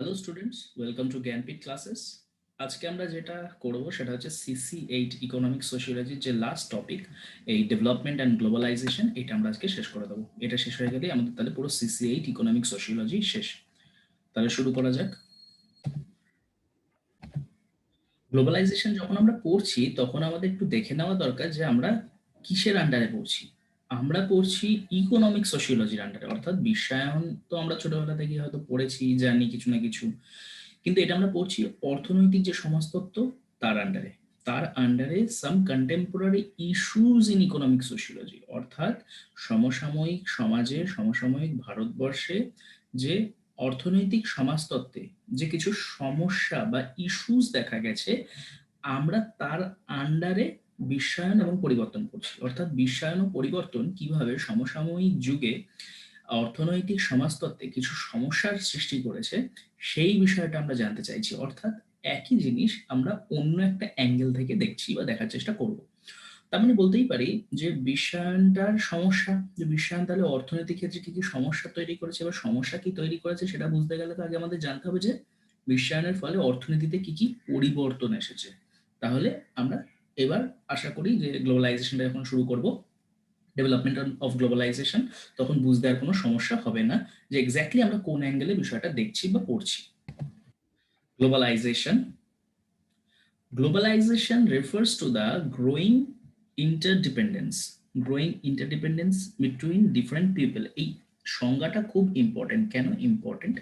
Hello students, welcome to Jnanpith classes. আজকে আমরা যেটা করব সেটা হচ্ছে CC8 ইকোনমিক সোশিওলজির যে লাস্ট টপিক, এই ডেভেলপমেন্ট অ্যান্ড গ্লোবালাইজেশন, এটা আমরা আজকে শেষ করে দেবো। এটা শেষ হয়ে গেলেই আমাদের তাহলে পুরো CC8 ইকোনমিক সোশিওলজি শেষ। তাহলে শুরু করা যাক। গ্লোবালাইজেশন যখন আমরা পড়ছি তখন আমাদের একটু দেখে নেওয়া দরকার যে আমরা কিসের আন্ডারে পড়ছি। আমরা পড়ছি ইকোনমিক সোশিওলজির আন্ডারে, অর্থাৎ বিশ্বায়ন তো আমরা ছোটবেলা থেকে হয়তো পড়েছি, জানি কিছু না কিছু, কিন্তু এটা আমরা পড়ছি অর্থনৈতিক যে সমাজতত্ত্ব তার আন্ডারে। তার আন্ডারে some contemporary issues in economic sociology, অর্থাৎ সমসাময়িক সমাজে, সমসাময়িক ভারতবর্ষে যে অর্থনৈতিক সমাজতত্ত্বে যে কিছু সমস্যা বা ইস্যুজ দেখা গেছে, আমরা তার আন্ডারে বিশ্বায়ন এবং পরিবর্তন করছি। অর্থাৎ বিশ্বায়ন ও পরিবর্তন কিভাবে সমসাময়িক যুগে অর্থনৈতিক সমাজতত্ত্বে কিছু সমস্যার সৃষ্টি করেছে, সেই বিষয়টা আমরা জানতে চাইছি। অর্থাৎ একই জিনিস আমরা অন্য একটা অ্যাঙ্গেল থেকে দেখছি বা দেখার চেষ্টা করব। তার মানে বলতেই পারি যে বিশ্বায়নটার সমস্যা, যে বিশ্বায়ন তাহলে অর্থনৈতিক ক্ষেত্রে কি কি সমস্যা তৈরি করেছে বা সমস্যা কি তৈরি করেছে সেটা বুঝতে গেলে তো আগে আমাদের জানতে হবে যে বিশ্বায়নের ফলে অর্থনীতিতে কি কি পরিবর্তন এসেছে। তাহলে আমরা এবার আশা করি যে গ্লোবালাইজেশনটা যখন শুরু করব, ডেভেলপমেন্ট অফ গ্লোবালাইজেশন, তখন বুঝতে আর কোনো সমস্যা হবে না যে এক্স্যাক্টলি আমরা কোন অ্যাঙ্গেলে বিষয়টা দেখছি বা পড়ছি। Globalization Globalization refers to the growing interdependence between different people. এই সংজ্ঞাটা খুব ইম্পর্টেন্ট। কেন ইম্পর্টেন্ট?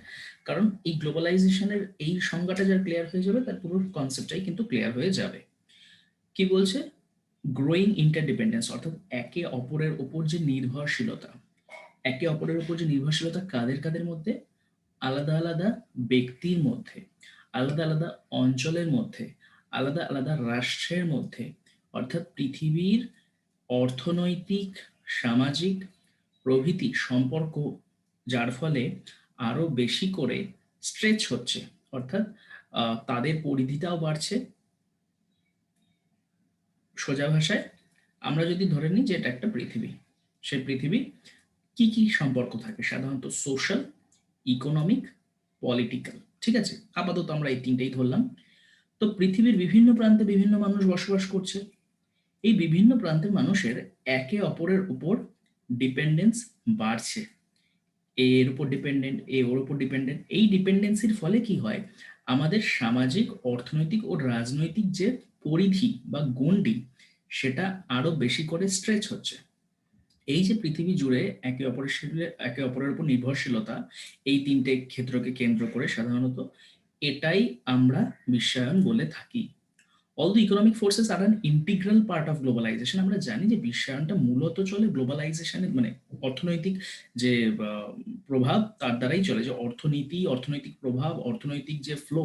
কারণ এই গ্লোবালাইজেশনের এই সংজ্ঞাটা যার ক্লিয়ার হয়ে যাবে তার পুরো কনসেপ্টটাই কিন্তু ক্লিয়ার হয়ে যাবে। কি বলছে? গ্রোয়িং ইন্টারডিপেন্ডেন্স, অর্থাৎ একে অপরের উপর যে নির্ভরশীলতা, একে অপরের উপর যে নির্ভরশীলতা কাদের কাদের মধ্যে? আলাদা আলাদা ব্যক্তির মধ্যে, আলাদা আলাদা অঞ্চলের মধ্যে, আলাদা আলাদা রাষ্ট্রের মধ্যে। অর্থাৎ পৃথিবীর অর্থনৈতিক, সামাজিক প্রভৃতি সম্পর্ক যার ফলে আরো বেশি করে স্ট্রেচ হচ্ছে, অর্থাৎ তাদের পরিধিটাও বাড়ছে। সোজা ভাষায় আমরা যদি ধরে নিই যে এটা একটা পৃথিবী, সেই পৃথিবী কি কি সম্পর্ক থাকে? সাধারণত সোশ্যাল, ইকোনমিক, পলিটিক্যাল। ঠিক আছে, আপাতত আমরা এই তিনটেই ধরলাম। তো পৃথিবীর বিভিন্ন প্রান্তে বিভিন্ন মানুষ বসবাস করছে। এই বিভিন্ন প্রান্তের মানুষের একে অপরের উপর ডিপেন্ডেন্স বাড়ছে। এর উপর ডিপেন্ডেন্ট, এ ওর উপর ডিপেন্ডেন্ট। এই ডিপেন্ডেন্সির ফলে কি হয়? আমাদের সামাজিক, অর্থনৈতিক ও রাজনৈতিক যে পরিধি বা গণ্ডি, সেটা আরো বেশি করে স্ট্রেচ হচ্ছে। এই যে পৃথিবী জুড়ে একে অপরের উপর নির্ভরশীলতা, এই তিনটে ক্ষেত্রকে কেন্দ্র করে সাধারণত এটাই আমরা বিশ্বায়ন বলে থাকি। All the economic forces are an integral part of globalization. আমরা জানি যে বিশ্বায়নটা মূলত চলে গ্লোবালাইজেশনের, মানে অর্থনৈতিক যে প্রভাব তার দ্বারাই চলে। যে অর্থনীতি, অর্থনৈতিক প্রভাব, অর্থনৈতিক যে ফ্লো,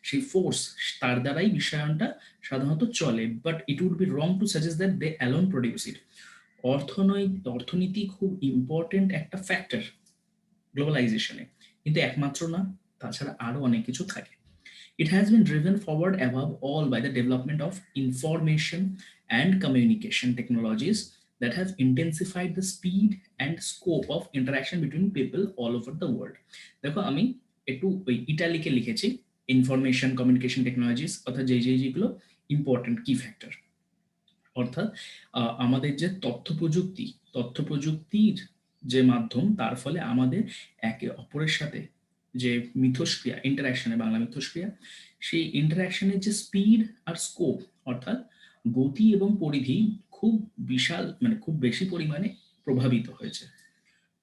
সেই ফোর্স, তার দ্বারাই বিশ্বায়নটা সাধারণত চলে। But it would be wrong to suggest that they alone produce it. অর্থনীতি খুব ইম্পর্টেন্ট একটা ফ্যাক্টর গ্লোবালাইজেশনে, কিন্তু একমাত্র না, তাছাড়া আরো অনেক কিছু থাকে। It has been driven forward above all by the development of information and communication technologies that have intensified the speed and scope of interaction between people all over the world. দেখো আমি একটু ওই ইটালিকে লিখেছি, ইনফরমেশন কমিউনিকেশন টেকনোলজিস, অর্থাৎ যেগুলো important কি factor. অর্থাৎ আমাদের যে তথ্য প্রযুক্তির যে মাধ্যম, তার ফলে আমাদের একে অপরের সাথে যে মিথস্ক্রিয়া, ইন্টারাকশনের বাংলা মিথস্ক্রিয়া, সেই ইন্টারাকশনের যে স্পিড আর স্কোপ, অর্থাৎ গতি এবং পরিধি খুব বিশাল, মানে খুব বেশি পরিমাণে প্রভাবিত হয়েছে।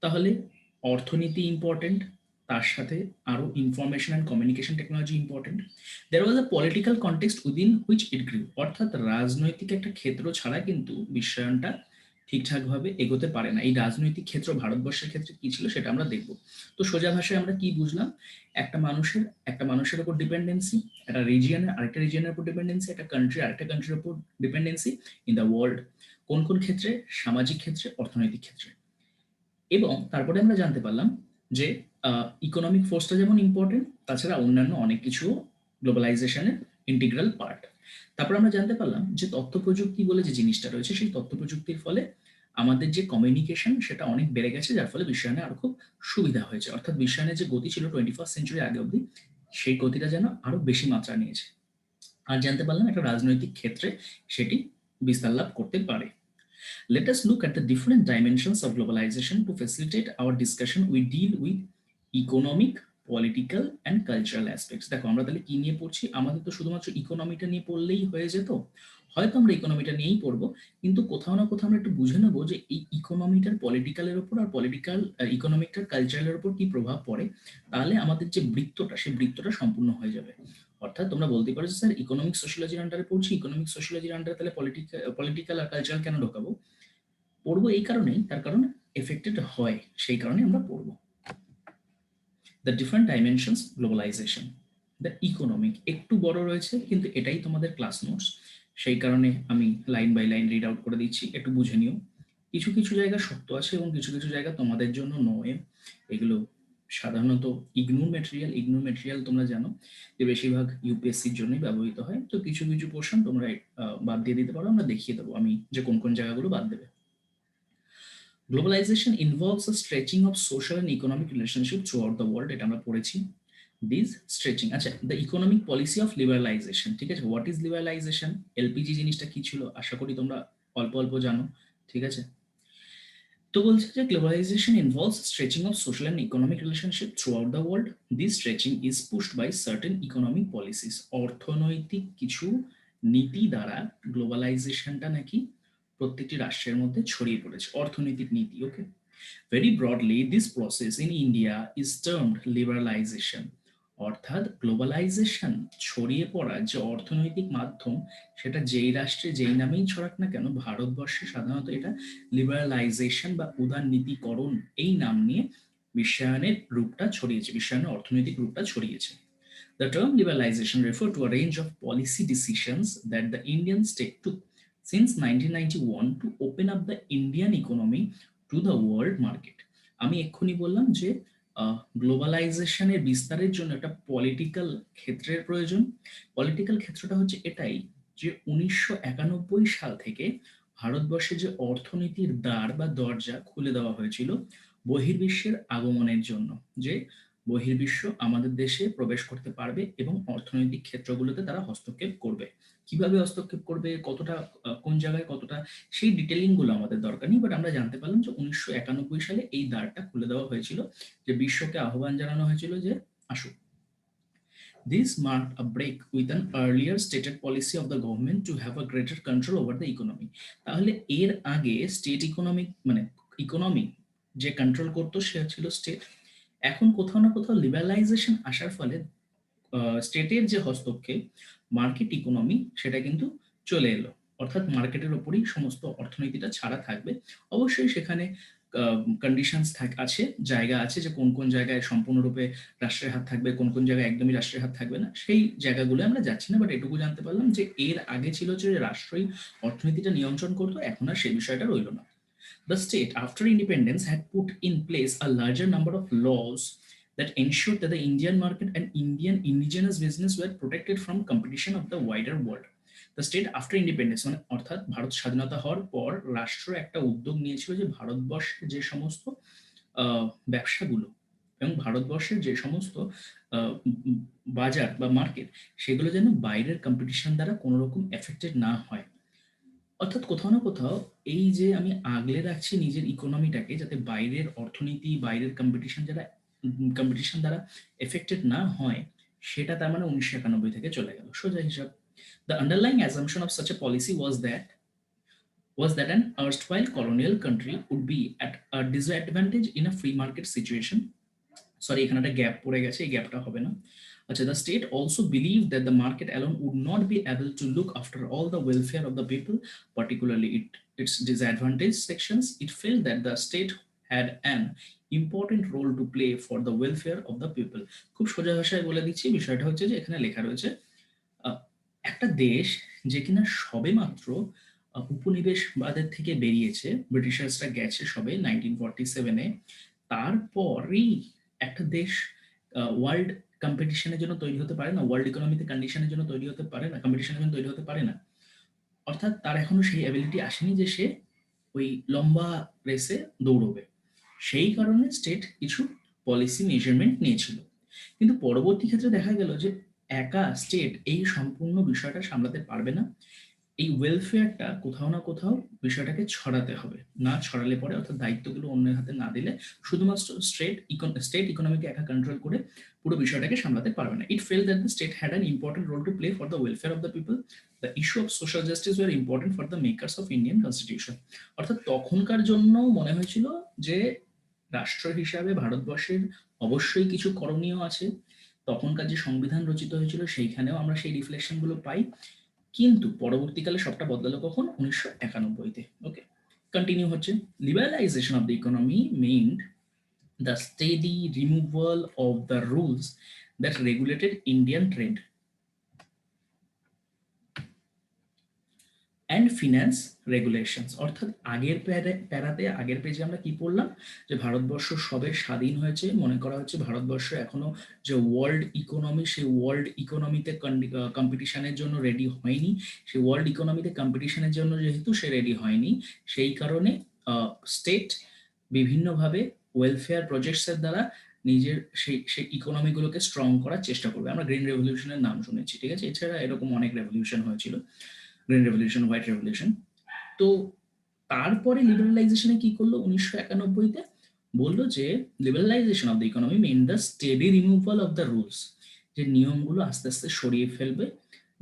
তাহলে অর্থনীতি ইম্পর্টেন্ট, তার সাথে আরো information and communication technology important. There was a political context within which it grew, অর্থাৎ রাজনৈতিক একটা ক্ষেত্র ছাড়া কিন্তু বিশ্বায়নটা ঠিকঠাকভাবে এগোতে পারে না। এই রাজনৈতিক ক্ষেত্র ভারতবর্ষের ক্ষেত্রে কি ছিল সেটা আমরা দেখব। তো সোজা ভাষায় আমরা কি বুঝলাম? একটা মানুষের উপর ডিপেন্ডেন্সি, একটা রিজিয়নের আরেকটা রিজিয়নের উপর ডিপেন্ডেন্সি, একটা কান্ট্রি আরেকটা কান্ট্রির উপর ডিপেন্ডেন্সি ইন দ্য ওয়ার্ল্ড। কোন কোন ক্ষেত্রে? সামাজিক ক্ষেত্রে, অর্থনৈতিক ক্ষেত্রে। এবং তারপরে আমরা জানতে পারলাম যে ইকোনমিক ফোর্সটা যেমন ইম্পর্টেন্ট, তাছাড়া অন্যান্য অনেক কিছু গ্লোবালাইজেশনের ইন্টিগ্রাল পার্ট। তারপর আমরা জানতে পারলাম যে তথ্য প্রযুক্তি বলে যে জিনিসটা রয়েছে, সেই তথ্য প্রযুক্তির ফলে আমাদের যে কমিউনিকেশন সেটা অনেক বেড়ে গেছে, যার ফলে বিশ্বায়নে আরো খুব সুবিধা হয়েছে। অর্থাৎ বিশ্বায়নের যে গতি ছিল 21st সেঞ্চুরি আগে অব্দি, সেই গতিটা যেন আরো বেশি মাত্রা নিয়েছে। আর জানতে পারলাম একটা রাজনৈতিক ক্ষেত্রে সেটি বিস্তার লাভ করতে পারে। Let us look at the different dimensions of globalization. To facilitate our discussion, we deal with economic, political and cultural aspects. দেখো আমরা তাহলে কি নিয়ে পড়ছি, আমাদের তো শুধুমাত্র ইকোনমিটা নিয়ে পড়লেই হয়ে যেত, হয়তো আমরা ইকোনমিটা নিয়েই পড়বো, কিন্তু কোথাও না কোথাও আমরা একটু বুঝে নেবো যে এই ইকোনমিটার পলিটিক্যালের উপর আর পলিটিক্যাল ইকোনমিকটার কালচারালের উপর কি প্রভাব পড়ে, তাহলে আমাদের যে বৃত্তটা সেই বৃত্তটা সম্পূর্ণ হয়ে যাবে। অর্থাৎ তোমরা বলতে পারো যে স্যার ইকোনমিক সোশিয়োলজির আন্ডারে পড়ছি, ইকোনমিক সোশিয়োলজির আন্ডারে তাহলে পলিটিক্যাল আর কালচারাল কেন ঢোকাবো? পড়বো এই কারণেই, তার কারণ এফেক্টেড হয়, সেই কারণে আমরা পড়বো। The different dimensions globalization. The economic একটু বড় রয়েছে, কিন্তু এটাই তোমাদের ক্লাস নোটস, সেই কারণে আমি line by line read out করে দিচ্ছি, একটু বুঝে নিও। কিছু কিছু জায়গা শক্ত আছে এবং কিছু কিছু জায়গা তোমাদের জন্য নয়। এগুলো সাধারণত ইগনোর মেটেরিয়াল তোমরা জানো যে বেশিরভাগ ইউপিএসসির জন্যই ব্যবহৃত হয়, তো কিছু কিছু পোর্শন তোমরা বাদ দিয়ে দিতে পারো, আমরা দেখিয়ে দেবো আমি যে কোন কোন জায়গাগুলো বাদ দেবে। Globalization involves a stretching of social and economic relationships throughout the world, এটা আমরা পড়েছি। This stretching, আচ্ছা, the economic policy of liberalization, ঠিক আছে, what is liberalization, এলপিজি জিনিসটা কি ছিল, আশা করি তোমরা অল্প অল্প জানো, ঠিক আছে। তো বলছে যে globalization involves stretching of social and economic relationship throughout the world. This stretching is pushed by certain economic policies. অর্থনৈতিক কিছু নীতি দ্বারা গ্লোবালাইজেশনটা নাকি প্রত্যেকটি রাষ্ট্রের মধ্যে ছড়িয়ে পড়েছে, অর্থনৈতিক নীতি। Okay, very broadly this process in India is termed liberalisation. অর্থাৎ গ্লোবালাইজেশন ছড়িয়ে পড়া যে অর্থনৈতিক মাধ্যম, সেটা যেই রাষ্ট্রে যেই নামেই ছড়াক না কেন, ভারতবর্ষে সাধারণত এটা লিবারালাইজেশন বা উদারনীতিকরণ এই নাম নিয়ে বিশ্বায়নের রূপটা ছড়িয়েছে, বিশ্বায়নের অর্থনৈতিক রূপটা ছড়িয়েছে। The term liberalization referred to a range of policy decisions that the Indian state took since 1991 to open up the Indian economy to the world market. আমি এক্ষুনি বললাম যে গ্লোবালাইজেশনের বিস্তারের জন্য একটা পলিটিক্যাল ক্ষেত্রের প্রয়োজন। পলিটিক্যাল ক্ষেত্রটা হচ্ছে এটাই যে 1991 সাল থেকে ভারতবর্ষে যে অর্থনীতির দ্বার বা দরজা খুলে দেওয়া হয়েছিল বহির্বিশ্বের আগমনের জন্য, যে বহির্বিশ্ব আমাদের দেশে প্রবেশ করতে পারবে এবং অর্থনৈতিক ক্ষেত্রগুলোতে তারা হস্তক্ষেপ করবে। কিভাবে হস্তক্ষেপ করবে, কতটা কোন জায়গায় কতটা, সেই ডিটেলিং গুলো আমাদের দরকার নেই, বাট আমরা জানতে পারলাম যে 1991 সালে এই দ্বারটা খুলে দেওয়া হয়েছিল, যে বিশ্বকে আহ্বান জানানো হয়েছিল যে আসুক। This marked a break with an earlier stated policy of the government to have a greater control over the economy. তাহলে এর আগে স্টেট ইকোনমিক মানে ইকোনমি যে কন্ট্রোল করতো সে ছিল স্টেট। এখন কোথাও না কোথাও লিবারালাইজেশন আসার ফলে স্টেটের যে হস্তক্ষেপ, মার্কেট ইকোনমি, সেটা কিন্তু চলে এলো। অর্থাৎ মার্কেটের ওপরই সমস্ত অর্থনীতিটা ছাড়া থাকবে। অবশ্যই সেখানে কন্ডিশনস আছে, জায়গা আছে যে কোন কোন জায়গায় সম্পূর্ণরূপে রাষ্ট্রের হাত থাকবে, কোন কোন জায়গায় একদমই রাষ্ট্রের হাত থাকবে না, সেই জায়গাগুলো আমরা যাচ্ছি না, বাট এটুকু জানতে পারলাম যে এর আগে ছিল যে রাষ্ট্রই অর্থনীতিটা নিয়ন্ত্রণ করতো, এখন আর সেই বিষয়টা রইল না। The state, after independence, had put in place a larger number of laws that ensured that the Indian market and Indian indigenous business were protected from competition of the wider world. The state after independence, মানে অর্থাৎ ভারত স্বাধীনতা হওয়ার পর রাষ্ট্র একটা উদ্যোগ নিয়েছিল যে ভারতবর্ষের যে সমস্ত ব্যবসাগুলো এবং ভারতবর্ষের যে সমস্ত বাজার বা মার্কেট, সেগুলো যেন বাইরের কম্পিটিশন দ্বারা কোনো রকম এফেক্টেড না হয়। অর্থাৎ কোথাও না কোথাও এই যে আমি আগলে রাখছি নিজের ইকোনমিটাকে, যাতে বাইরের অর্থনীতি, বাইরের কম্পিটিশন দ্বারা এফেক্টেড না হয়, সেটা তার মানে 1991 থেকে চলে গেল, সোজা হিসাব। The underlying assumption of such a policy was that an erstwhile colonial country would be at a disadvantage in a free market situation. Sorry, এখানে একটা গ্যাপ পড়ে গেছে, এই গ্যাপটা হবে না। আচ্ছা, the state also believed that the market alone would not be able to look after all the welfare of the people, particularly its disadvantaged sections. It felt that the state had an important role to play for the welfare of the people. খুব সোজা ভাষায় বলে দিচ্ছি, বিষয়টা হচ্ছে যে এখানে লেখা রয়েছে একটা দেশ যে কিনা সবে মাত্র উপনিবেশবাদের থেকে বেরিয়েছে, ব্রিটিশার্সরা গেছে সবে 1947-এ, তারপরেই একটা দেশ ওয়ার্ল্ড কম্পিটিশনের জন্য তৈরি হতে পারে না, ওয়ার্ল্ড ইকোনমিতে কন্ডিশনের জন্য তৈরি হতে পারে না, কম্পিটিশনের জন্য তৈরি হতে পারে না। অর্থাৎ তার এখনো সেই অ্যাবিলিটি আসেনি যে সে ওই লম্বা রেসে দৌড়বে। সেই কারণে স্টেট কিছু পলিসি মেজারমেন্ট নিয়েছিল। কিন্তু পরবর্তী ক্ষেত্রে দেখা গেল যে একা স্টেট এই সম্পূর্ণ বিষয়টা সামলাতে পারবে না। এই ওয়েলফেয়ারটা কোথাও না কোথাও বিষয়টাকে ছড়াতে হবে, না ছড়ালে পরে অর্থাৎ দায়িত্বগুলো অন্যের হাতে না দিলে শুধুমাত্র স্টেট ইকোনমিকে একা কন্ট্রোল করে পুরো বিষয়টাকে সামলাতে পারবে না। It felt that the state had an important role to play for the welfare of the people. The issue of social justice were important for the makers of Indian constitution. অর্থাৎ তখনকার জন্য মনে হয়েছিল যে রাষ্ট্র হিসাবে ভারতবর্ষের অবশ্যই কিছু করণীয় আছে। তখনকার যে সংবিধান রচিত হয়েছিল সেইখানেও আমরা সেই রিফ্লেকশনগুলো পাই। কিন্তু পরবর্তীকালে সবটা বদলালো কখন? 1991-তে। ওকে, কন্টিনিউ হচ্ছে। Liberalisation of the economy meant the steady removal of the rules that regulated Indian trade and finance regulations. অর্থাৎ আগের প্যারাতে আগের পেজে আমরা কি পড়লাম, যে ভারতবর্ষ সবে স্বাধীন হয়েছে, মনে করা হচ্ছে ভারতবর্ষ এখনো যে ওয়ার্ল্ড ইকোনমি, সেই ওয়ার্ল্ড ইকোনমিতে কম্পিটিশনের জন্য রেডি হয়নি। সেই ওয়ার্ল্ড ইকোনমিতে কম্পিটিশনের জন্য যেহেতু সে রেডি হয়নি, সেই কারণে স্টেট বিভিন্নভাবে ওয়েলফেয়ার প্রজেক্টসের দ্বারা নিজের সেই ইকোনমিগুলোকে স্ট্রং করার চেষ্টা করবে। আমরা গ্রিন রেভলিউশনের নাম শুনেছি, ঠিক আছে? এছাড়া এরকম অনেক রেভলিউশন হয়েছিল, গ্রিন রেভলিউশন, হোয়াইট রেভলিউশন। তো তারপরে লিবারালাইজেশনে কি করলো 1991-তে? বললো যে liberalisation of the economy main the steady removal of the rules, যে নিয়মগুলো আস্তে আস্তে সরিয়ে ফেলবে,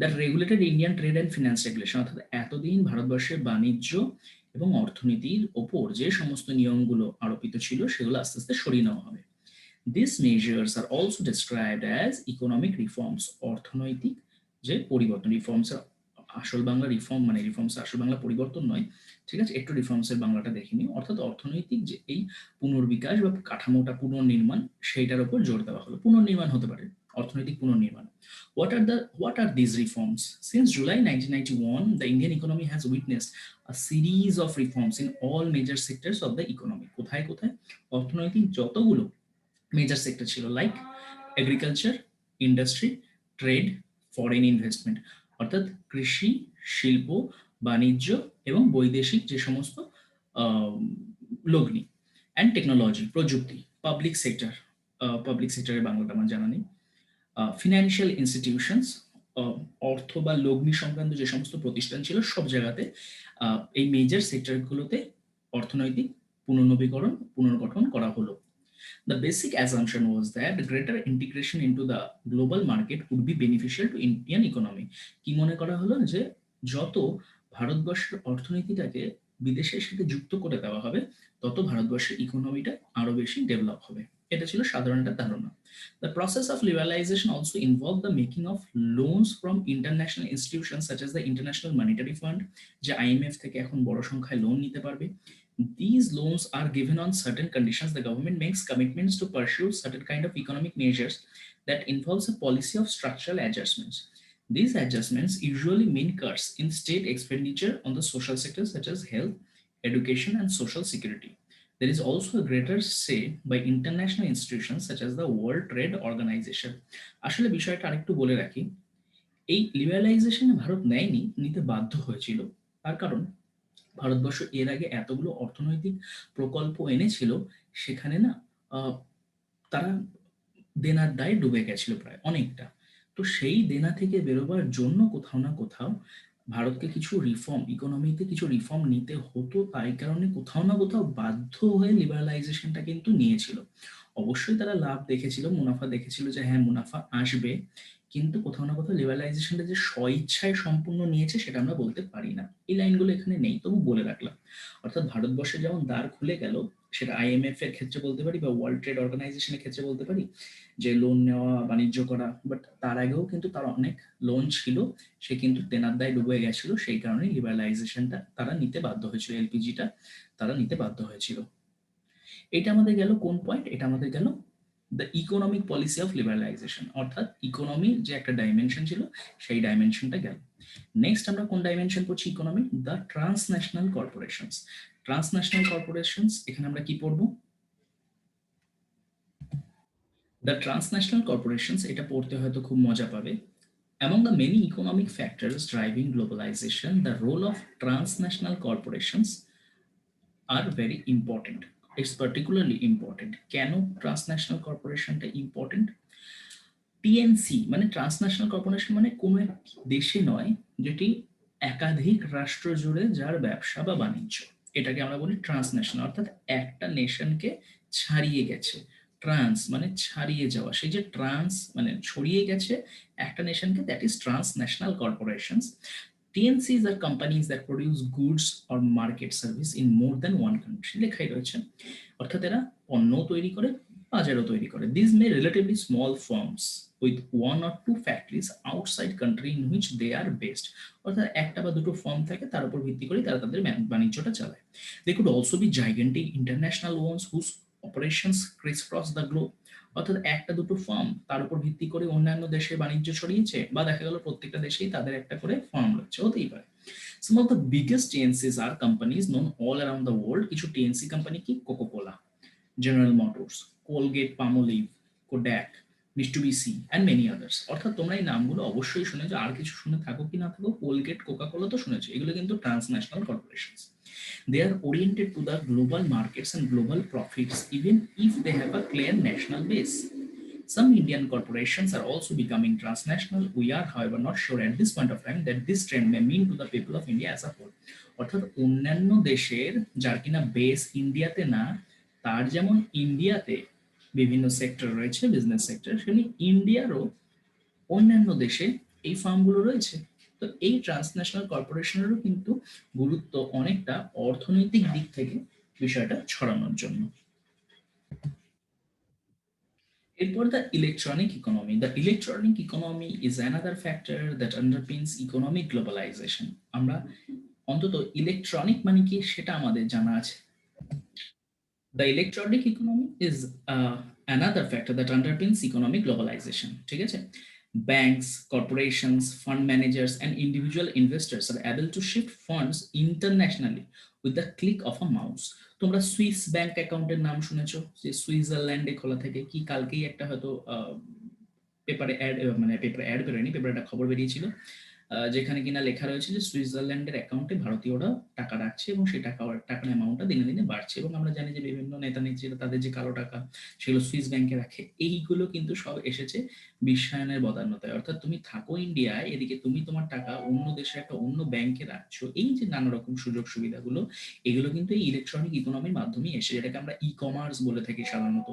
that regulated Indian trade and finance regulation. অর্থাৎ এতদিন ভারতবর্ষের বাণিজ্য এবং অর্থনীতির ওপর যে সমস্ত নিয়মগুলো আরোপিত ছিল সেগুলো আস্তে আস্তে সরিয়ে নেওয়া হবে। These measures are also described as economic reforms. অর্থনৈতিক যে পরিবর্তন, রিফর্মস আসল বাংলা রিফর্ম মানে রিফর্মস আসল বাংলা পরিবর্তন নয়, ঠিক আছে? একটু রিফর্মসের বাংলাটা দেখে নিও। অর্থাৎ অর্থনৈতিক যে এই পুনর্বিকাশ বা কাঠামোটা পুনর্নির্মাণ, সেইটার উপর জোর দেওয়া হলো। পুনর্নির্মাণ হতে পারে, অর্থনৈতিক পুনর্নির্মাণ। What are these reforms? Since July 1991, the Indian economy has witnessed a series of reforms in all major sectors of the economy. কোথায় কোথায়? অর্থনৈতিক যতগুলো মেজর সেক্টর ছিল, like agriculture, industry, trade, foreign investment. অর্থাৎ কৃষি, শিল্প, বাণিজ্য এবং বৈদেশিক যে সমস্ত লগ্নি, অ্যান্ড টেকনোলজি, প্রযুক্তি, পাবলিক সেক্টর, পাবলিক সেক্টরের বাংলাটা আমার জানা নেই, ফিনান্সিয়াল ইনস্টিটিউশনস, অর্থ বা লগ্নি সংক্রান্ত যে সমস্ত প্রতিষ্ঠান ছিল সব জায়গাতে এই মেজর সেক্টরগুলোতে অর্থনৈতিক পুনর্নবীকরণ পুনর্গঠন করা হলো। The basic assumption was that greater integration into the global market would be beneficial to Indian economy. কি মনে করা হলো যে যত ভারতবর্ষের অর্থনীতিটাকে বিদেশের সাথে যুক্ত করে দেওয়া হবে, তত ভারতবর্ষের ইকোনমিটা আরো বেশি ডেভেলপ হবে। এটা ছিল সাধারণ একটা ধারণা। The process of liberalization also involved the making of loans from international institutions such as the International Monetary Fund, যে IMF থেকে এখন বড় সংখ্যায় লোন নিতে পারবে। These loans are given on certain conditions. The government makes commitments to pursue certain kind of economic measures that involves a policy of structural adjustments. These adjustments usually mean cuts in state expenditure on the social sectors such as health, education, and social security. There is also a greater say by international institutions such as the World Trade Organization. আসলে বিষয়টা আরেকটু বলে রাখি, এই লিবারালাইজেশনে ভারত নেয়নি, নিতে বাধ্য হয়েছিল। তার কারণ ভারতবর্ষ এর আগে এতগুলো অর্থনৈতিক প্রকল্প এনেছিল, সেখানে না তারা দেনার দায়ে ডুবে গেছিল প্রায় অনেকটা। তো সেই দেনা থেকে বেরোবার জন্য কোথাও না কোথাও ভারতকে কিছু রিফর্ম, ইকোনমিতে কিছু রিফর্ম নিতে হতো। তাই কারণে কোথাও না কোথাও বাধ্য হয়ে লিবারালাইজেশনটা কিন্তু নিয়েছিল। অবশ্যই তারা লাভ দেখেছিল, মুনাফা দেখেছিল যে হ্যাঁ মুনাফা আসবে, কিন্তু কোথাও না কোথাও লিবারালাইজেশনটা যে স্বইচ্ছায় সম্পূর্ণ নিয়েছে সেটা আমরা বলতে পারি না। এই লাইনগুলো এখানে নেই, তবু বলে রাখলাম। অর্থাৎ ভারতবর্ষে যেমন দ্বার খুলে গেল, সেটা IMF এর ক্ষেত্রে বলতে পারি বা ওয়ার্ল্ড ট্রেড অর্গানাইজেশনের ক্ষেত্রে বলতে পারি, যে লোন নেওয়া, বাণিজ্য করা। বাট তার আগেও কিন্তু তার অনেক লোন ছিল, সে কিন্তু দেনার দায় ডুবে গেছিল। সেই কারণে লিবারালাইজেশনটা তারা নিতে বাধ্য হয়েছিল, এলপিজিটা তারা নিতে বাধ্য হয়েছিল। এটা আমাদের গেল কোন পয়েন্ট? এটা আমাদের গেল the economic policy of liberalisation, অর্থাৎ ইকোনমির যে একটা ডাইমেনশন ছিল সেই ডাইমেনশনটা গেল। নেক্সট আমরা কোন ডাইমেনশন পড়ছি economy? The transnational corporations. Transnational corporations, এখানে আমরা কি পড়বো? দ্য ট্রান্সন্যাশনাল কর্পোরেশনস, এটা পড়তে হয়তো খুব মজা পাবে। Among the many economic factors driving globalization, the role of transnational corporations are very important. It's particularly important. কেন ট্রান্সন্যাশনাল কর্পোরেশনটা ইম্পর্টেন্ট? টিএনসি মানে ট্রান্সন্যাশনাল কর্পোরেশন, মানে কোনো একটি দেশে নয়, যেটি একাধিক রাষ্ট্র জুড়ে যার ব্যবসা বা বাণিজ্য, এটাকে আমরা বলি ট্রান্সন্যাশনাল, অর্থাৎ একটা নেশনকে ছাড়িয়ে গেছে। ট্রান্স মানে ছাড়িয়ে যাওয়া, সেই যে ট্রান্স মানে ছড়িয়ে গেছে একটা নেশনকে, that is transnational corporations. TNCs are companies that produce goods or market service in more than one country, লেখাই রয়েছে। অর্থাৎ এরা পণ্য তৈরি করে, বাজারও তৈরি করে। These may relatively small firms with one or two factories outside country in which they are based, অর্থাৎ একটা বা দুটো ফার্ম থাকে, তার উপর ভিত্তি করে তারা তাদের বাণিজ্যটা চালায়। They could also be gigantic international ones whose operations crisscross the globe, অর্থাৎ একটা দুটো ফার্ম তার উপর ভিত্তি করে অন্যান্য দেশে বাণিজ্য ছড়িয়েছে, বা দেখা গেল প্রত্যেকটা দেশেই তাদের একটা করে ফার্ম রয়েছে, হতেই পারে। Some of the biggest TNCs are companies known all around the world. কিছু টিএনসি কোম্পানি কি, Coca Cola, General Motors, Colgate Palmolive, Kodak, Mitsubishi and many others. অর্থাৎ তোমরা এই নামগুলো অবশ্যই শুনেছো, আর কিছু শুনে থাকো কি না থাকো, কোলগেট কোকাকোলা তো শুনেছো, এগুলো কিন্তু transnational corporations. They are oriented to the global markets and global profits, even if they have a clear national base. Some Indian corporations are also becoming transnational. We are, however, not sure at this point of time that this trend may mean to the people of India as a whole. অর্থাৎ অন্যান্য দেশের যার কিনা base ইন্ডিয়াতে না, তার যেমন ইন্ডিয়াতে বিভিন্ন সেক্টর রয়েছে, বিজনেস সেক্টর, সেখানে ইন্ডিয়ারও অন্যান্য দেশে এই ফার্মগুলো রয়েছে। তো এই ট্রান্সন্যাশনাল কর্পোরেশনেরও কিন্তু গুরুত্ব অনেকটা অর্থনৈতিক দিক থেকে বিষয়টা ছড়ানোর জন্য। এরপর the electronic economy. The electronic economy is another factor that underpins economic globalization. আমরা অন্তত ইলেকট্রনিক মানে কি সেটা আমাদের জানা আছে। The electronic economy is another factor that underpins economic globalization. ঠিক আছে? Banks, corporations, fund managers, and individual investors are able to shift funds internationally with the click of a mouse. তোমরা সুইস ব্যাংক অ্যাকাউন্টের নাম শুনেছো, যে সুইজারল্যান্ডে খোলা থেকে, কি কালকেই একটা হয়তো পেপারে অ্যাড, মানে পেপারে অ্যাড বেরোয়নি, পেপারে একটা খবর বেরিয়েছিল, যেখানে কিনা লেখা রয়েছে যে সুইজারল্যান্ডের অ্যাকাউন্টে ভারতীয়রা টাকা রাখছে এবং সেই টাকার অ্যামাউন্টটা দিনে দিনে বাড়ছে। এবং আমরা জানি যে বিভিন্ন নেতা নেত্রীরা তাদের যে কালো টাকা সেগুলো সুইস ব্যাংকে রাখে। এইগুলো কিন্তু সব এসেছে বিশ্বায়নের বদান্যতায়। অর্থাৎ তুমি থাকো ইন্ডিয়ায়, এদিকে তুমি তোমার টাকা অন্য দেশে একটা অন্য ব্যাংকে রাখছো। এই যে নানা রকম সুযোগ সুবিধাগুলো, এগুলো কিন্তু এই ইলেকট্রনিক ইকোনমির মাধ্যমেই এসে, যেটাকে আমরা ই কমার্স বলে থাকি সাধারণত।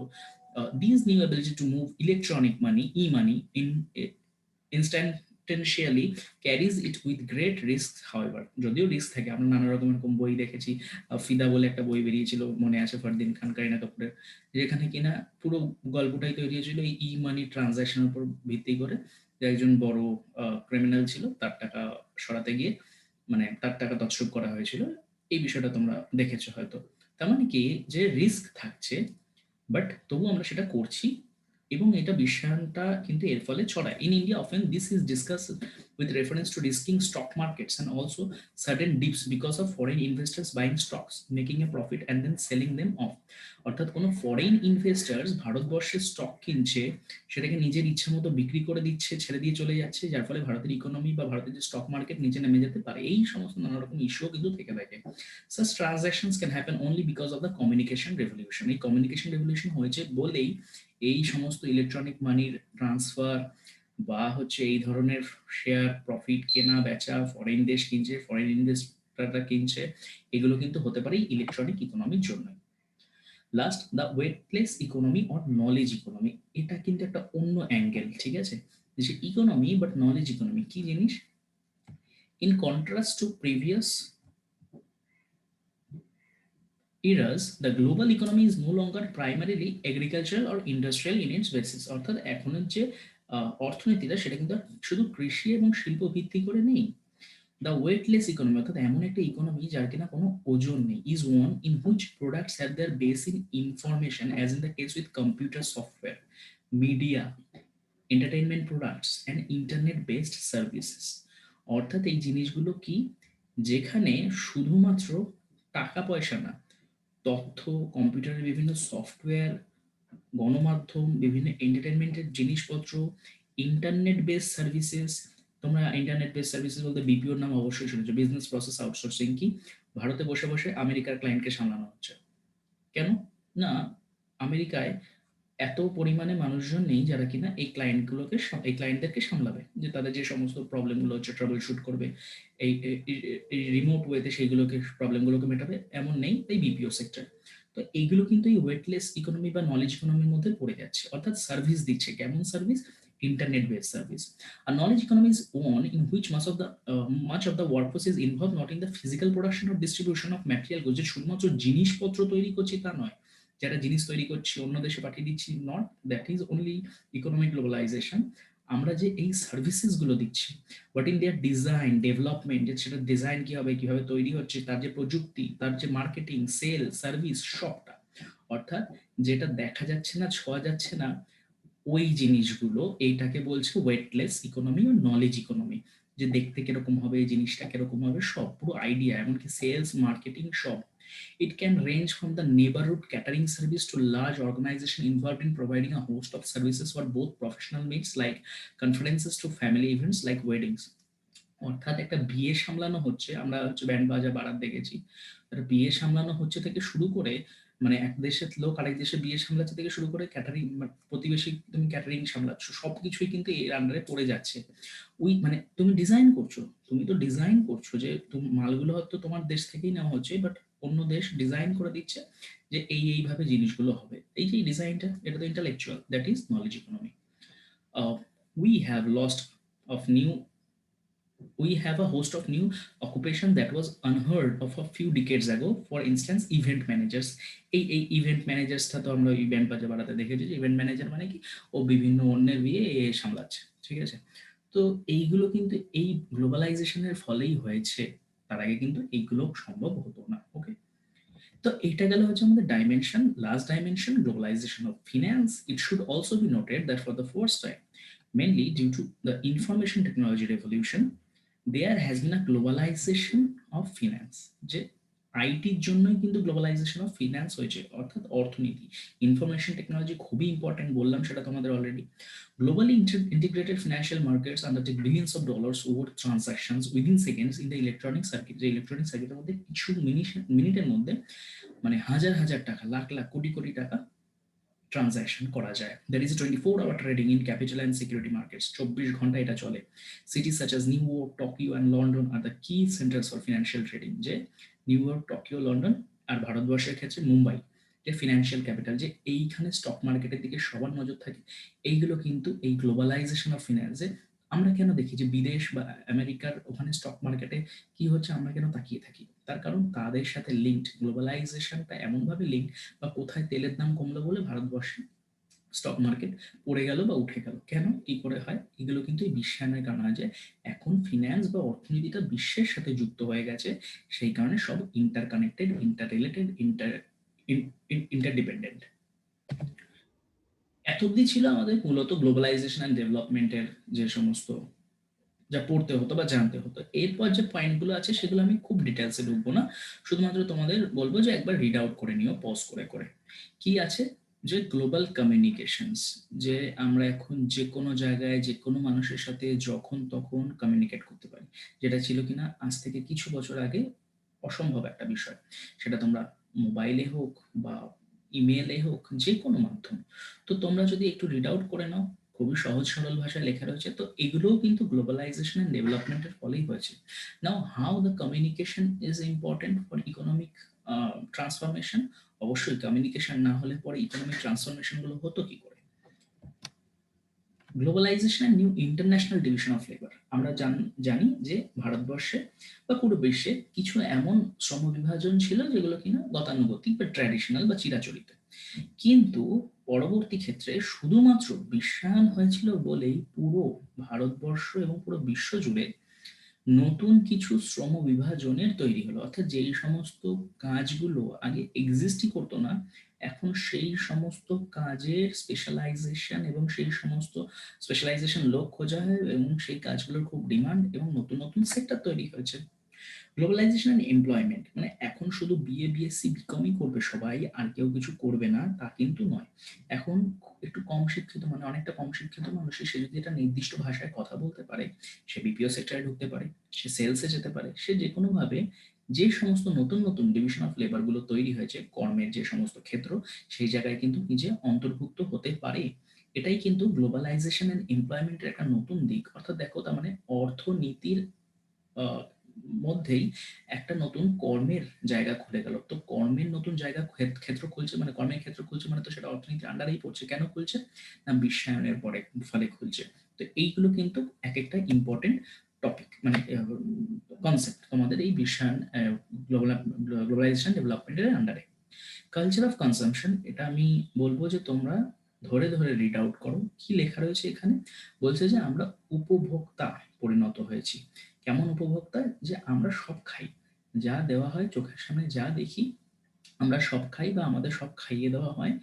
These new ability to move electronic money, e-money, in instantaneously carries it with great risk. However, যদিও রিস্ক থাকে, আমরা নানা রকম এরকম বই দেখেছি। ফিদা বলে একটা বই বেরিয়েছিল, মনে আছে, ফরদিন খান, কারিনা কাপুরের, যেখানে কিনা পুরো গল্পটাই তৈরি হয়েছিল এই ই মানি ট্রানজাকশনের উপর ভিত্তি করে। যে একজন বড় ক্রিমিনাল ছিল, তার টাকা সরাতে গিয়ে মানে তার টাকা তছরূপ করা হয়েছিল। এই বিষয়টা তোমরা দেখেছো হয়তো। তার মানে কি, যে রিস্ক থাকছে, বাট তবু আমরা সেটা করছি, এবং এটা বিশ্বায়নটা কিন্তু এর ফলে ছড়ায়। In India often this is discuss with reference to risking stock markets and also sudden dips because of foreign investors buying stocks, making a profit and then selling them off. অর্থাৎ কোনো ফরেন ইনভেস্টার্স ভারতবর্ষের stock কিনছে, সেটাকে নিজের ইচ্ছা মতো বিক্রি করে দিচ্ছে, ছেড়ে দিয়ে চলে যাচ্ছে, যার ফলে ভারতের ইকোনমি বা ভারতের যে স্টক মার্কেট নিচে নেমে যেতে পারে। এই সমস্ত নানা রকম ইস্যুও কিন্তু থেকে থাকে। Such transactions can happen only because of the communication revolution. এই কমিউনিকেশন রেভলিউশন হয়েছে বলেই এই সমস্ত ইলেকট্রনিক মানির ট্রান্সফার বা হচ্ছে এই ধরনের শেয়ার প্রফিট কেনা বেচা, ফরেন দেশ কিনছে, ফরেন ইনভেস্টররা কিনছে, এগুলো কিন্তু হতে পারে ইলেকট্রনিক ইকোনমির জন্য। Last, the weightless economy or knowledge economy. এটা কিন্তু একটা অন্য অ্যাঙ্গেল, ঠিক আছে, যে ইকোনমি বাট নলেজ ইকোনমি কি জিনিস। In contrast two previous eras, the global economy is no longer primarily agricultural or industrial in its basis. অর্থাৎ এখনের যে অর্থনীতিটা, সেটা কিন্তু শুধু কৃষি এবং শিল্প ভিত্তি করে নেই। দ্য ওয়েটলেস ইকোনমি, অর্থাৎ এমন একটা ইকোনমি যার কিনা কোনো ওজন নেই, is one in which products have their base in information, as in the case with computer software, media, entertainment products and internet based services. অর্থাৎ এই জিনিসগুলো কি, যেখানে শুধুমাত্র টাকা পয়সা না, তথ্য, কম্পিউটারের বিভিন্ন সফটওয়্যার, গণমাধ্যম, বিভিন্ন এন্টারটেনমেন্টের জিনিসপত্র, ইন্টারনেট বেস সার্ভিসেস। তোমরা ইন্টারনেট বেস সার্ভিসেস বলতে বিপিওর নাম অবশ্যই শুনেছো, বিজনেস প্রসেস আউটসোর্সিং। কি, ভারতে বসে বসে আমেরিকার ক্লায়েন্টকে সামলানো হচ্ছে। কেন না, আমেরিকায় এত পরিমাণে মানুষজন নেই যারা কিনা এই ক্লায়েন্টদেরকে সামলাবে, যে তাদের যে সমস্ত প্রবলেমগুলো হচ্ছে ট্রাবল শুট করবে, এই রিমোট ওয়েতে সেইগুলোকে প্রবলেমগুলোকে মেটাবে, এমন নেই এই বিপিও সেক্টর। তো এইগুলো কিন্তু এই ওয়েটলেস ইকোনমি বা নলেজ ইকোনমির মধ্যে পড়ে যাচ্ছে, অর্থাৎ সার্ভিস দিচ্ছে। কেমন সার্ভিস? Internet based service. আর knowledge economy is one in which much of the workforce is involved not in the physical production or distribution of material goods, যে শুধুমাত্র জিনিসপত্র তৈরি করছি তা নয়, যারা জিনিস তৈরি করছি অন্য দেশে পাঠিয়ে দিচ্ছি, not that is only economic globalization. আমরা যে এই সার্ভিসেস গুলো দিচ্ছি, but in their design development, যে সেটা ডিজাইন কি হবে, কিভাবে তৈরি হচ্ছে, তার যে প্রযুক্তি, তার যে মার্কেটিং, সেল, সার্ভিস, সবটা, অর্থাৎ যেটা দেখা যাচ্ছে না, ছোঁয়া যাচ্ছে না, ওই জিনিসগুলো এইটাকে বলছে ওয়েটলেস ইকোনমি ও নলেজ ইকোনমি। যে দেখতে কিরকম হবে, এই জিনিসটা কিরকম হবে, সব পুরো আইডিয়া, এমনকি সেলস, মার্কেটিং, সব। It can range from the neighborhood catering service to large organization involved in providing a host of services for both professional needs like conferences to family events like weddings. অর্থাৎ একটা বিয়ে সামলানো হচ্ছে, আমরা হচ্ছে band Baaja Baaraat দেখেছি, একটা বিয়ে সামলানো হচ্ছে থেকে শুরু করে, মানে এক দেশের লোক আরেক দেশে বিয়ে সামলাচ্ছে থেকে শুরু করে ক্যাটারিং, প্রতিবেশী তুমি ক্যাটারিং সামলাচ্ছ, সবকিছুই কিন্তু এর আন্ডারে পড়ে যাচ্ছে। ওই মানে তুমি ডিজাইন করছো, তুমি তো ডিজাইন করছো যে তুমি মালগুলো হয়তো তোমার দেশ থেকেই নেওয়া হচ্ছে, বাট অন্য দেশ ডিজাইন করে দিচ্ছে যে এইভাবে জিনিসগুলো হবে। এই যে ডিজাইনটা, এটা তো intellectual, that is knowledge economy. We have lost of new we have a host of new occupation that was unheard of a few decades ago. For instance, event managers. এই ইভেন্ট ম্যানেজার্সটা তো আমরা ইভেন্ট বাজে বাড়াতে দেখেছি, যে event manager মানে কি, ও বিভিন্ন অন্যের বিয়ে সামলাচ্ছে, ঠিক আছে। তো এইগুলো কিন্তু এই গ্লোবালাইজেশনের ফলেই হয়েছে, তার আগে কিন্তু এইগুলো সম্ভব হতো না। ওকে, তো এটা গেল হচ্ছে আমাদের dimension, last dimension, globalization of finance. It should also be noted that for the first time, mainly due to the information technology revolution, there has been a globalization of finance. যে আইটির জন্যই কিন্তু গ্লোবালাইজেশন অফ ফিন্যান্স হয়েছে, অর্থাৎ অর্থনীতি। Information technology খুবই important, বললাম সেটা তোমাদের already. Globally integrated financial markets undertake billions of dollars over transactions within seconds in the electronic circuit। যে ইলেকট্রনিক সার্কিটের মধ্যে কিছু মিনিটের মধ্যে মানে হাজার হাজার টাকা, লাখ লাখ, কোটি কোটি টাকা ট্রানজাকশন করা যায়। There is a 24-hour trading in capital and security markets। 24 ঘন্টা এটা চলে। Cities such as New York, Tokyo and London are the key centers for financial trading। যে নিউ ইয়র্ক, টোকিও, লন্ডন, আর ভারতবর্ষের ক্ষেত্রে মুম্বাই, যে ফিনান্সিয়াল ক্যাপিটাল, যে এইখানে stock মার্কেটের দিকে সবার নজর থাকে। এইগুলো কিন্তু এই গ্লোবালাইজেশন অফ ফিনান্সে আমরা কেন দেখি যে বিদেশ বা আমেরিকার ওখানে স্টক মার্কেটে কি হচ্ছে আমরা কেন তাকিয়ে থাকি, তার কারণ তাদের সাথে লিঙ্কড, গ্লোবালাইজেশনটা এমনভাবে লিঙ্ক। বা কোথায় তেলের দাম কমলো বলে ভারতবর্ষে স্টক মার্কেট পড়ে গেল বা উঠে গেল, কেন, কি করে হয়, এগুলো কিন্তু এই বিশ্বায়নের কারণে হয়, যে এখন ফিন্যান্স বা অর্থনীতিটা বিশ্বের সাথে যুক্ত হয়ে গেছে, সেই কারণে সব inter connected, inter related, interdependent. এত অব্দি ছিল আমাদের মূলত গ্লোবালাইজেশন অ্যান্ড ডেভেলপমেন্টের যে সমস্ত যা পড়তে হতো বা জানতে হতো। এরপর যে পয়েন্টগুলো আছে সেগুলো আমি খুব ডিটেলসে ঢুকবো না, শুধুমাত্র তোমাদের বলবো যে একবার রিড আউট করে নিও পজ করে করে। কি আছে, যে গ্লোবাল কমিউনিকেশনস, যে আমরা এখন যে কোনো জায়গায় যে কোনো মানুষের সাথে যখন তখন কমিউনিকেট করতে পারি, যেটা ছিল কিনা আজ থেকে কিছু বছর আগে অসম্ভব একটা বিষয়। সেটা তোমরা মোবাইলে হোক বা ইমেলে হোক, যে কোনো মাধ্যম। তো তোমরা যদি একটু রিড আউট করে নাও, খুবই সহজ সরল ভাষায় লেখা রয়েছে, তো এগুলোও কিন্তু গ্লোবালাইজেশন এন্ড ডেভেলপমেন্টের ফলেই হয়েছে। Now how the communication is important for economic transformation. অবশ্যই কমিউনিকেশন না হলে পরে ইকোনমিক ট্রান্সফরমেশন গুলো হতো কি করে। Globalisation new international division of labour. আমরা জানি যে ভারতবর্ষে বা পুরো বিশ্বে কিছু এমন শ্রম বিভাজন ছিল যেগুলো কিনা গতানুগতিক বা ট্র্যাডিশনাল বা চিরাচরিত, কিন্তু পরবর্তী ক্ষেত্রে শুধুমাত্র বিশ্বায়ন হয়েছিল বলেই পুরো ভারতবর্ষ এবং পুরো বিশ্ব জুড়ে নতুন কিছু শ্রম বিভাজনের তৈরি হলো। অর্থাৎ যেই সমস্ত কাজগুলো আগে এক্সিস্টই করতো না, এখন সেই সমস্ত কাজের স্পেশালাইজেশন এবং সেই সমস্ত স্পেশালাইজেশন লোক খোঁজা হয় এবং সেই কাজগুলোর খুব ডিমান্ড এবং নতুন নতুন সেক্টর তৈরি হয়েছে। গ্লোবালাইজেশন এন্ড এমপ্লয়মেন্ট, মানে এখন শুধু বিএ বিএসসি বিকমই করবে সবাই, আর কেউ কিছু করবে না তা কিন্তু নয়। এখন একটু কম শিক্ষিত, মানে অনেকটা কম শিক্ষিত মানুষ, সে যদি একটা নির্দিষ্ট ভাষায় কথা বলতে পারে, সে বিপিও সেক্টরে ঢুকতে পারে, সে সেলসে যেতে পারে, সে যে কোনো ভাবে যে সমস্ত নতুন নতুন ডিভিশন অফ লেবার গুলো তৈরি হয়েছে, কর্মের যে সমস্ত ক্ষেত্র, সেই জায়গায় কিন্তু নিজে অন্তর্ভুক্ত হতে পারে। এটাই কিন্তু গ্লোবালাইজেশন এন্ড এমপ্লয়মেন্টের একটা নতুন দিক। অর্থাৎ দেখো, তার মানে অর্থনীতির মধ্যেই একটা নতুন কর্মের জায়গা খুলে গেল। তো কর্মের নতুন জায়গা ক্ষেত্র খুলছে, মানে কর্মের ক্ষেত্র খুলছে, মানে তো সেটা অর্থনীতির আন্ডারেই পড়ছে। কেন খুলছে? না, বিশ্বায়নের ফলে খুলছে। তো এইগুলো কিন্তু এক একটা ইম্পর্টেন্ট টপিক, মানে কনসেপ্ট তোমাদের এই বিশ্বায়ন, গ্লোবালাইজেশন ডেভেলপমেন্টের আন্ডারে। কালচার অফ কনজাম্পশন, এটা আমি বলবো যে তোমরা ধরে ধরে রিড আউট করো। কি লেখা রয়েছে এখানে? বলছে যে আমরা উপভোক্তা পরিণত হয়েছি। কেমন উপভোক্তা? যে আমরা সব খাই, যা দেওয়া হয় চোখের সামনে, যা দেখি আমরা সব খাই, বা আমাদের সব খাইয়ে দেওয়া হয়।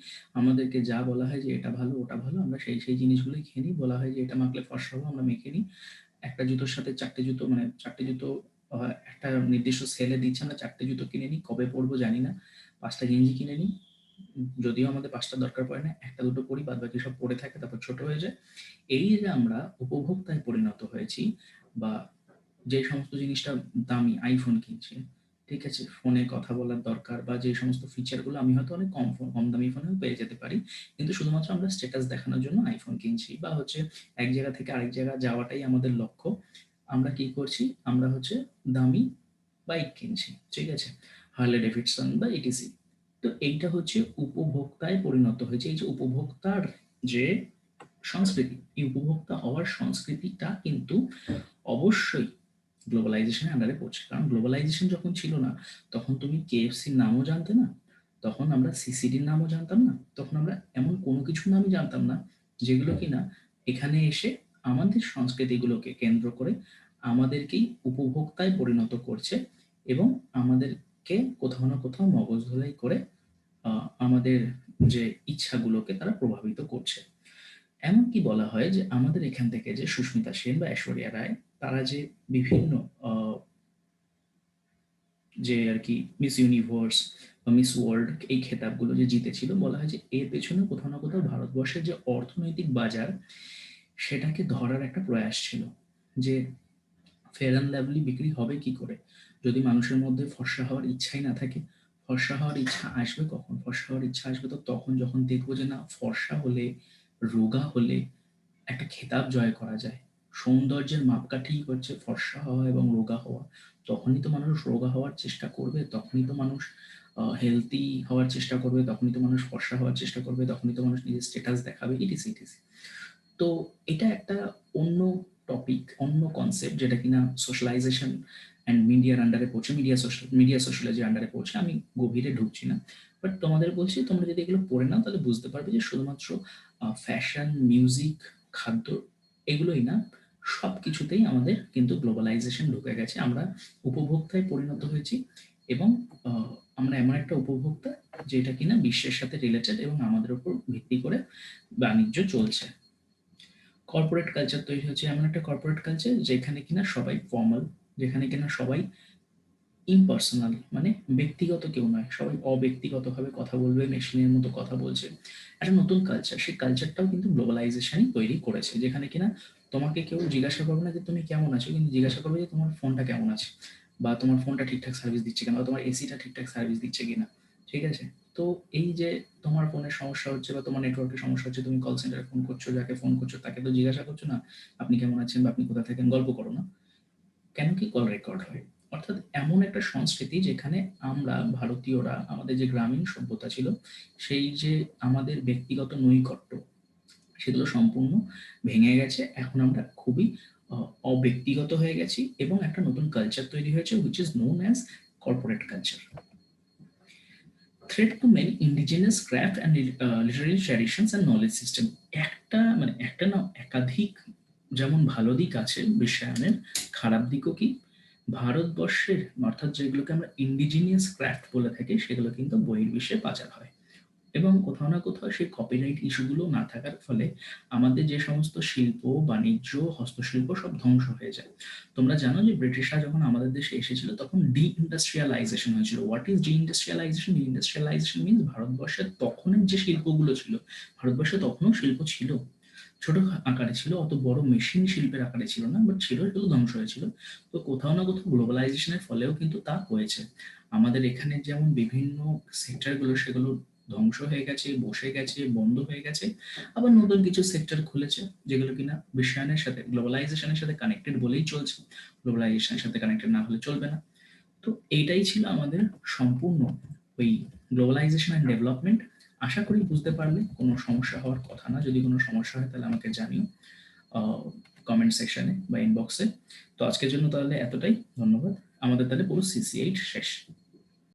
আমাদেরকে যা বলা হয় যে এটা ভালো ওটা ভালো, আমরা সেই সেই জিনিসগুলোই খেয়ে নিই। বলা হয় যে এটা মাখলে ফর্সা হবো, আমরা মেখে নিই। একটা জুতোর সাথে চারটে জুতো, মানে চারটে জুতো একটা নির্দিষ্ট সেলে দিচ্ছে, আমরা চারটে জুতো কিনে নিই, কবে পরবো জানি না। 5টা গেঞ্জি কিনে নিই, যদিও আমাদের 5টা দরকার পড়ে না, একটা দুটো পরি, বাদ বাকি সব পড়ে থাকে, তারপর ছোট হয়ে যায়। এই যে আমরা উপভোক্তায় পরিণত হয়েছি, বা যে সমস্ত জিনিসটা দামি, আইফোন কিনছি, ঠিক আছে, ফোনে কথা বলার দরকার, বা যে সমস্ত ফিচারগুলো আমি হয়তো অনেক কম দামি ফোনেও পেয়ে যেতে পারি, কিন্তু শুধুমাত্র আমরা স্ট্যাটাস দেখানোর জন্য আইফোন কিনছি, বা হচ্ছে এক জায়গা থেকে আরেক জায়গা যাওয়াটাই আমাদের লক্ষ্য। আমরা কি করছি? আমরা হচ্ছে দামি বাইক কিনছি, ঠিক আছে, হার্লে ডেভিডসন বা ইটিসি। তো এইটা হচ্ছে উপভোক্তায় পরিণত হয়েছে। এই যে উপভোক্তার যে সংস্কৃতি, এই উপভোক্তা হওয়ার সংস্কৃতিটা কিন্তু অবশ্যই গ্লোবালাইজেশনের আন্ডারে পড়ছে। কারণ গ্লোবালাইজেশন যখন ছিল না, তখন তুমি কেএফসির নামও জানতে না, তখন আমরা সিসিডির নামও জানতাম না, তখন আমরা এমন কোনো কিছুর নামই জানতাম না যেগুলো কিনা এখানে এসে আমাদের সংস্কৃতিগুলোকে কেন্দ্র করে আমাদেরকেই উপভোক্তায় পরিণত করছে, এবং আমাদেরকে কোথাও না কোথাও মগজ ধোলাই করে আমাদের যে ইচ্ছাগুলোকে তারা প্রভাবিত করছে। এমনকি বলা হয় যে আমাদের এখান থেকে যে সুস্মিতা সেন বা ঐশ্বরিয়া রায়, তারা যে বিভিন্ন যে আর কি মিস ইউনিভার্স বা মিস ওয়ার্ল্ড এই খেতাবগুলো যে জিতেছিল, বলা হয় যে এর পেছনে কোথাও না কোথাও ভারতবর্ষের যে অর্থনৈতিক বাজার, সেটাকে ধরার একটা প্রয়াস ছিল। যে ফেয়ার অ্যান্ড লাভলি বিক্রি হবে কি করে যদি মানুষের মধ্যে ফর্সা হওয়ার ইচ্ছাই না থাকে? ফর্সা হওয়ার ইচ্ছা আসবে কখন? ফর্সা হওয়ার ইচ্ছা আসবে তো তখন যখন দেখবো যে না, ফর্সা হলে, রোগা হলে একটা খেতাব জয় করা যায়। সৌন্দর্যের মাপকাঠি হচ্ছে ফর্সা হওয়া এবং রোগা হওয়া। তখনই তো মানুষ রোগা হওয়ার চেষ্টা করবে, তখনই তো মানুষ হেলদি হওয়ার চেষ্টা করবে, তখনই তো মানুষ ফর্সা হওয়ার চেষ্টা করবে, তখনই তো মানুষ নিজের স্ট্যাটাস দেখাবে, ইটিসি ইটিসি। তো এটা একটা অন্য টপিক, অন্য কনসেপ্ট, যেটা কিনা সোশ্যালাইজেশন অ্যান্ড মিডিয়ার আন্ডারে পড়ছে, মিডিয়া সোশ্যালজির আন্ডারে পড়ছে। আমি গভীরে ঢুকছি না, বাট তোমাদের বলছি, তোমরা যদি এগুলো পড়ে নাও তাহলে বুঝতে পারবে যে শুধুমাত্র ফ্যাশন, মিউজিক, খাদ্য, এগুলোই না, সব কিছুতেই আমাদের কিন্তু গ্লোবালাইজেশন ঢুকে গেছে। আমরা উপভোক্তায় পরিণত হয়েছি, এবং আমরা এমন একটা উপভোক্তা যেটা কিনা বিশ্বের সাথে রিলেটেড, এবং আমাদের উপর ভিত্তি করে বাণিজ্য চলছে। কর্পোরেট কালচার তৈরি হচ্ছে, এমন একটা কর্পোরেট কালচার যেখানে কিনা সবাই ফর্মাল, যেখানে কিনা সবাই ইমপার্সোনাল, মানে ব্যক্তিগত কেউ নয়, সবাই অব্যক্তিগতভাবে কথা বলবে, মেশিনের মতো কথা বলছে। একটা নতুন কালচার, সেই কালচারটাও কিন্তু গ্লোবালাইজেশনই তৈরি করেছে, যেখানে কিনা তোমাকে কেউ জিজ্ঞাসা করবে না যে তুমি কেমন আছো, কিন্তু জিজ্ঞাসা করবে যে তোমার ফোনটা কেমন আছে, বা তোমার ফোনটা ঠিকঠাক সার্ভিস দিচ্ছে কিনা, বা তোমার এসিটা ঠিকঠাক সার্ভিস দিচ্ছে কিনা, ঠিক আছে। তো এই যে তোমার ফোনের সমস্যা হচ্ছে বা তোমার নেটওয়ার্কের সমস্যা হচ্ছে, তুমি কল সেন্টারে ফোন করছো, যাকে ফোন করছো তাকে তো জিজ্ঞাসা করছো না আপনি কেমন আছেন বা আপনি কোথা থাকেন, গল্প করো না। কেন কি? কল রেকর্ড হয়। অর্থাৎ এমন একটা সংস্কৃতি যেখানে আমরা ভারতীয়রা, আমাদের যে গ্রামীণ সভ্যতা ছিল, সেই যে আমাদের ব্যক্তিগত নৈকট্য, সেগুলো সম্পূর্ণ ভেঙে গেছে। এখন আমরা খুবই অব্যক্তিগত হয়ে গেছি, এবং একটা নতুন কালচার তৈরি হয়েছে, which is known as corporate culture. Threat to many indigenous craft and Literary traditions and knowledge system. একটা না, একাধিক যেমন ভালো দিক আছে বিশ্বায়নের, খারাপ দিকও কি? ভারতবর্ষের, অর্থাৎ যেগুলোকে আমরা ইন্ডিজিনিয়াস ক্রাফট বলে থাকি, সেগুলো কিন্তু বহির্বিশ্বে পাচার হয়, এবং কোথাও না কোথাও সেই কপিরাইট ইস্যুগুলো না থাকার ফলে আমাদের যে সমস্ত শিল্প, বাণিজ্য, হস্তশিল্প সব ধ্বংস হয়ে যায়। তোমরা জানো যে ব্রিটিশরা যখন আমাদের দেশে এসেছিল তখন ডি ইন্ডাস্ট্রিয়ালাইজেশন হয়েছিল। What is D industrialisation? D industrialisation means ভারতবর্ষের তখনের যে শিল্পগুলো ছিল, ভারতবর্ষে তখনও শিল্প ছিল, ছোট আকারে ছিল, অত বড় মেশিন শিল্পের আকারে ছিল না, বাট ছিল, শুধু ধ্বংস হয়েছিল। তো কোথাও না কোথাও গ্লোবালাইজেশনের ফলেও কিন্তু তা হয়েছে। আমাদের এখানে যেমন বিভিন্ন সেক্টরগুলো সেগুলো ধ্বংস হয়ে গেছে, বসে গেছে, বন্ধ হয়ে গেছে। আবার নতুন কিছু সেক্টর খুলেছে যেগুলো কিনা বিশ্বায়নের সাথে, গ্লোবালাইজেশনের সাথে কানেক্টেড বলেই চলছে। গ্লোবালাইজেশনের সাথে কানেক্টেড না হলে চলবে না। তো এইটাই ছিল আমাদের সম্পূর্ণ ওই গ্লোবালাইজেশন অ্যান্ড ডেভেলপমেন্ট। আশা করি বুঝতে পারলে, কোনো সমস্যা হওয়ার কথা না। যদি কোনো সমস্যা হয় তাহলে আমাকে জানিও কমেন্ট সেকশনে বা ইনবক্সে। তো আজকের জন্য তাহলে এতটাই, ধন্যবাদ। আমাদের তাহলে পুরো CC8 শেষ।